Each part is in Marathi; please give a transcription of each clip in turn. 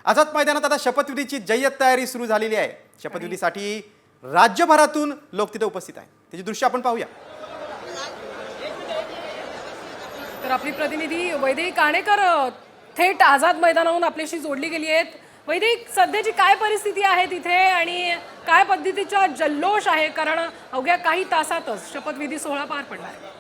आझाद मैदानात आता शपथविधीची जय्यत तयारी सुरू झालेली आहे। शपथविधीसाठी राज्यभरातून लोक तिथे उपस्थित आहेत। त्याची दृश्य आपण पाहूया। तर आपली प्रतिनिधी वैदेही काणेकर थेट आझाद मैदानावरून आपल्याशी जोडली गेली आहेत। वैदेही, सध्याची काय परिस्थिती आहे तिथे आणि काय पद्धतीचा जल्लोष आहे, कारण अवघ्या काही तासातच शपथविधी सोहळा पार पडला आहे।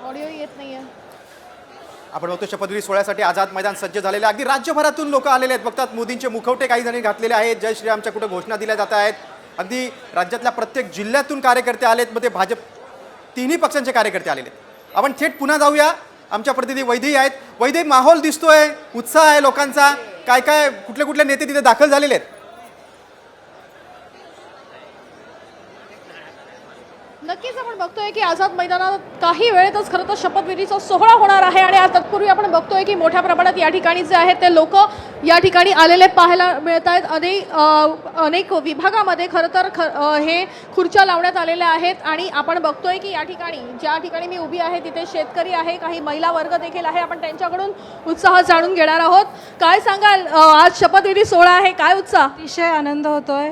ऑडिओ येत नाहीये। आपण बघतो शपथविधी सोहळ्यासाठी आझाद मैदान सज्ज झालेले आहे। अगदी राज्यभरातून लोक आलेले आहेत। बघतात मोदींचे मुखवटे काही जणांनी घातलेले आहेत। जय श्रीरामच्या कुठे घोषणा दिल्या जात आहेत। अगदी राज्यातल्या प्रत्येक जिल्ह्यातून कार्यकर्ते आलेत, मध्ये भाजप तिन्ही पक्षांचे कार्यकर्ते आलेले आहेत। आपण थेट पुन्हा जाऊया। आमच्या प्रतिनिधी वैदेही आहेत। वैदेही, माहोल दिसतोय, उत्साह आहे लोकांचा, काय काय कुठले कुठले नेते तिथे दाखल झालेले आहेत? नक्कीच आपण बघतोय की आझाद मैदानात काही वेळेतच खरं तर शपथविधीचा सोहळा होणार आहे आणि तत्पूर्वी आपण बघतोय की मोठ्या प्रमाणात या ठिकाणी जे आहेत ते लोक या ठिकाणी आलेले पाहायला मिळत आहेत। अनेक विभागामध्ये खरं तर हे खुर्च्या लावण्यात आलेल्या आहेत आणि आपण बघतोय की या ठिकाणी ज्या ठिकाणी मी उभी आहे तिथे शेतकरी आहे, काही महिला वर्ग देखील आहे। आपण त्यांच्याकडून उत्साह जाणून घेणार आहोत। काय सांगाल, आज शपथविधी सोहळा आहे, काय उत्साह? अतिशय आनंद होतोय।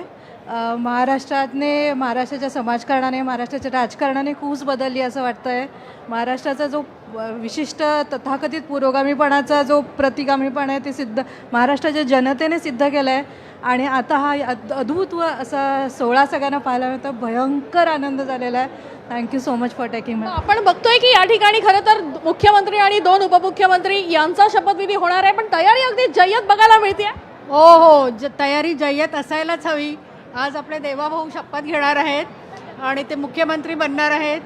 महाराष्ट्राच्या समाजकारणाने, महाराष्ट्राच्या राजकारणाने खूप बदलली असं वाटतंय। महाराष्ट्राचा जो विशिष्ट तथाकथित पुरोगामीपणाचा जो प्रतिगामीपणा आहे ते महाराष्ट्राच्या जनतेने सिद्ध केलं आहे आणि आता हा अद्भुत असा सोहळा सगळ्यांना पाहायला मिळतो। भयंकर आनंद झालेला आहे। Thank you so much for taking me. आपण बघतोय की या ठिकाणी खरं तर मुख्यमंत्री आणि 2 उपमुख्यमंत्री यांचा शपथविधी होणार आहे, पण तयारी अगदी जय्यत बघायला मिळते। हो, तयारी जय्यत असायलाच हवी। आज आपले देवाभाऊ शपथ घेणार आहेत आणि ते मुख्यमंत्री बनणार आहेत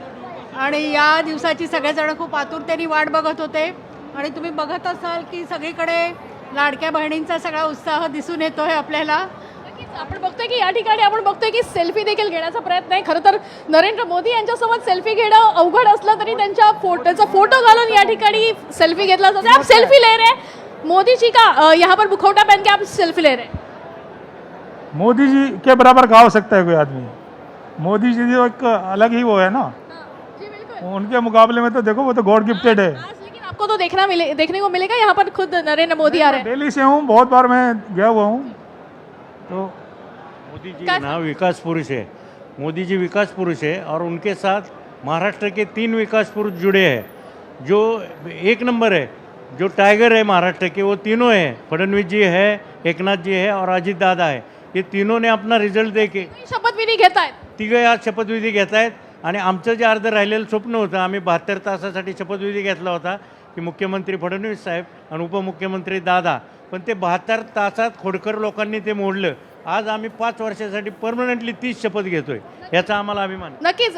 आणि या दिवसाची सगळेजण खूप आतुरतेने वाट बघत होते आणि तुम्ही बघत असाल की सगळीकडे लाडक्या बहिणींचा सगळा उत्साह दिसून येतोय आपल्याला। आपण बघतोय की या ठिकाणी आपण बघतोय की सेल्फी देखील घेण्याचा प्रयत्न आहे। खरं तर नरेंद्र मोदी यांच्यासोबत सेल्फी घेणं अवघड असलं तरी त्यांचा फोटो घालून या ठिकाणी सेल्फी घेतला जातो। आप सेल्फी ले रहे हैं मोदी जी का, यहाँ पर मुखौटा पहन के आप सेल्फी ले रहे हैं। मोदी जी के बराबर कहा हो सकता है कोई आदमी? मोदी जी जो एक अलग ही वो है ना, जी बिल्कुल। उनके मुकाबले में तो देखो वो तो गॉड गिफ्टेड है। आज लेकिन आपको तो देखने को मिलेगा यहाँ पर खुद नरेंद्र मोदी आ रहे हैं। दिल्ली से हूँ, बहुत बार मैं गया हुआ हूँ। तो मोदी जी ना विकास पुरुष है। मोदी जी विकास पुरुष है और उनके साथ महाराष्ट्र के 3 विकास पुरुष जुड़े हैं जो एक नंबर है। जो टाइगर है महाराष्ट्र के वो तीनों हैं। फडणवीस जी है, एकनाथ जी है और अजित दादा है। ये तीनों ने अपना रिझल्ट दे के शपथविधी घेत आहेत। तिघे आज शपथविधी घेत आहेत आणि आमचं जे अर्ध राहिलेलं स्वप्न होतं, आम्ही 72 तासासाठी शपथविधी घेतला होता की मुख्यमंत्री फडणवीस साहेब आणि उपमुख्यमंत्री दादा, पण ते 72 तासात खोडकर लोकांनी ते मोडलं। आज आम्ही 5 वर्षासाठी परमनंटली 30 शपथ घेतोय, याचा आम्हाला अभिमान। नक्कीच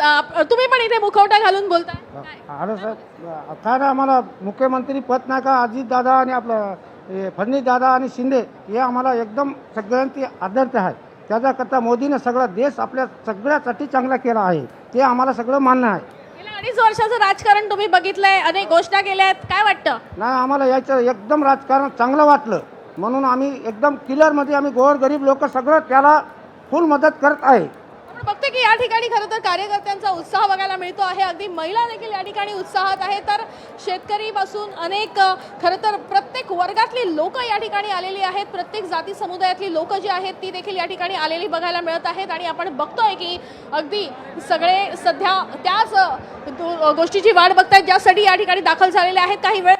तुम्ही पण इथे मुखवटा घालून बोलताय। अरे साहेब, आता आम्हाला मुख्यमंत्री पद नाही का अजित दादा आणि आपलं फडणवीस दादा आणि शिंदे हे आम्हाला एकदम सगळ्यांची आदर्श आहे। त्याच्याकरता मोदीने सगळा देश आपल्या सगळ्यासाठी चांगला केला आहे, ते आम्हाला सगळं मान्य आहे। गेल्या 2.5 वर्षाचं राजकारण तुम्ही बघितलंय, अनेक गोष्टी केल्या आहेत, काय वाटतं? नाही, आम्हाला याचं एकदम राजकारण चांगलं वाटलं म्हणून आम्ही एकदम क्लिअरमध्ये आम्ही गोरगरीब लोक सगळं त्याला फुल मदत करत आहे। आपण बघतोय की या ठिकाणी खरं तर कार्यकर्त्यांचा उत्साह बघायला मिळतो आहे। अगदी महिला देखील या ठिकाणी उत्साहात आहे, तर शेतकरी पासून अनेक खरं तर प्रत्येक वर्गातली लोक या ठिकाणी आलेली आहेत। प्रत्येक जाती समुदायातली लोक जी आहेत ती देखील या ठिकाणी आलेली बघायला मिळत आहेत आणि आपण बघतोय की अगदी सगळे सध्या त्याच गोष्टीची वाट बघतायत ज्यासाठी या ठिकाणी दाखल झालेले आहेत। काही वेळ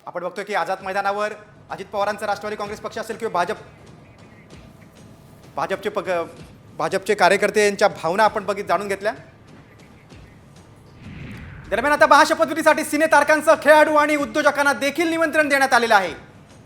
आपण बघतोय की आझाद मैदानावर अजित पवारांचा राष्ट्रवादी काँग्रेस पक्ष असेल किंवा भाजपचे कार्यकर्ते यांच्या भावना आपण जाणून घेतल्या। दरम्यान आता महाशपथविधीसाठी सिने तारकांसह खेळाडू आणि उद्योजकांना देखील निमंत्रण देण्यात आलेलं आहे।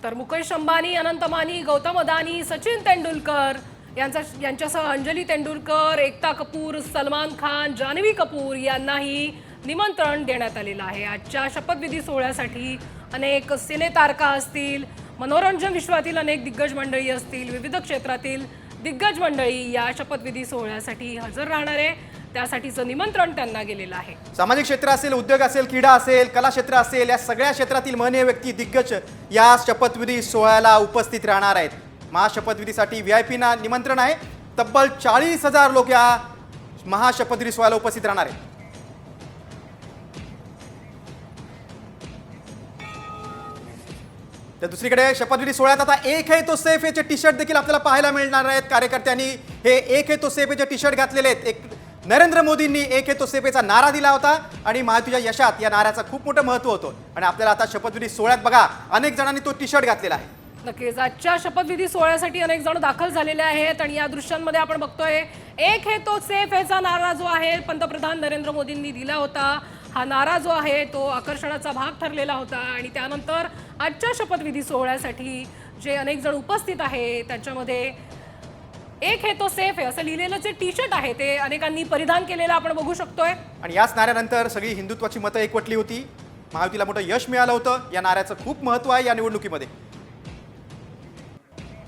तर मुकेश अंबानी, अनंत अंबानी, गौतम अदानी, सचिन तेंडुलकर यांच्यासह अंजली तेंडुलकर, एकता कपूर, सलमान खान, जान्हवी कपूर यांनाही निमंत्रण देण्यात आलेलं आहे। आजच्या शपथविधी सोहळ्यासाठी अनेक सिने तारका असतील, मनोरंजन विश्वातील अनेक दिग्गज मंडळी असतील, विविध क्षेत्रातील दिग्गज मंडळी या शपथविधी सोहळ्यासाठी हजर राहणार आहे। त्यासाठीचं निमंत्रण त्यांना गेलेलं आहे. सामाजिक क्षेत्र असेल, उद्योग असेल, क्रीडा असेल, कला क्षेत्र असेल, या सगळ्या क्षेत्रातील महनीय व्यक्ती दिग्गज या शपथविधी सोहळ्याला उपस्थित राहणार आहेत. महाशपथविधीसाठी VIP ना निमंत्रण आहे. तब्बल 40,000 लोक या महाशपथविधी सोहळ्याला उपस्थित राहणार आहेत. तर दुसरीकडे शपथविधी सोहळ्यात आता एक है तो सेफ हेचे टी शर्ट देखील आपल्याला पाहायला मिळणार आहेत. कार्यकर्त्यांनी हे एक है तो सेफ हेचे टी शर्ट घातलेले आहेत. एक नरेंद्र मोदींनी एक है तो सेफ हेचा नारा दिला होता आणि महायुतीच्या यशात या नाऱ्याचं खूप मोठं महत्त्व होतं. आणि आपल्याला आता शपथविधी सोहळ्यात बघा अनेक जणांनी तो टी शर्ट घातलेला आहे. नक्कीच आजच्या शपथविधी सोहळ्यासाठी अनेक जण दाखल झालेले आहेत आणि या दृश्यांमध्ये आपण बघतोय एक है तो सेफ हेचा नारा जो आहे पंतप्रधान नरेंद्र मोदींनी दिला होता. हा नारा जो आहे तो आकर्षणाचा भाग ठरलेला होता आणि त्यानंतर आजच्या शपथविधी सोहळ्यासाठी जे अनेक जण उपस्थित आहे त्याच्यामध्ये एक है तो सेफ है असं लिहिलेलं जे टी शर्ट आहे ते अनेकांनी परिधान केलेलं आपण बघू शकतोय. आणि याच नाऱ्यानंतर सगळी हिंदुत्वाची मतं एकवटली होती. महायुतीला मोठं यश मिळालं होतं. या नाऱ्याचं खूप महत्त्व आहे या निवडणुकीमध्ये.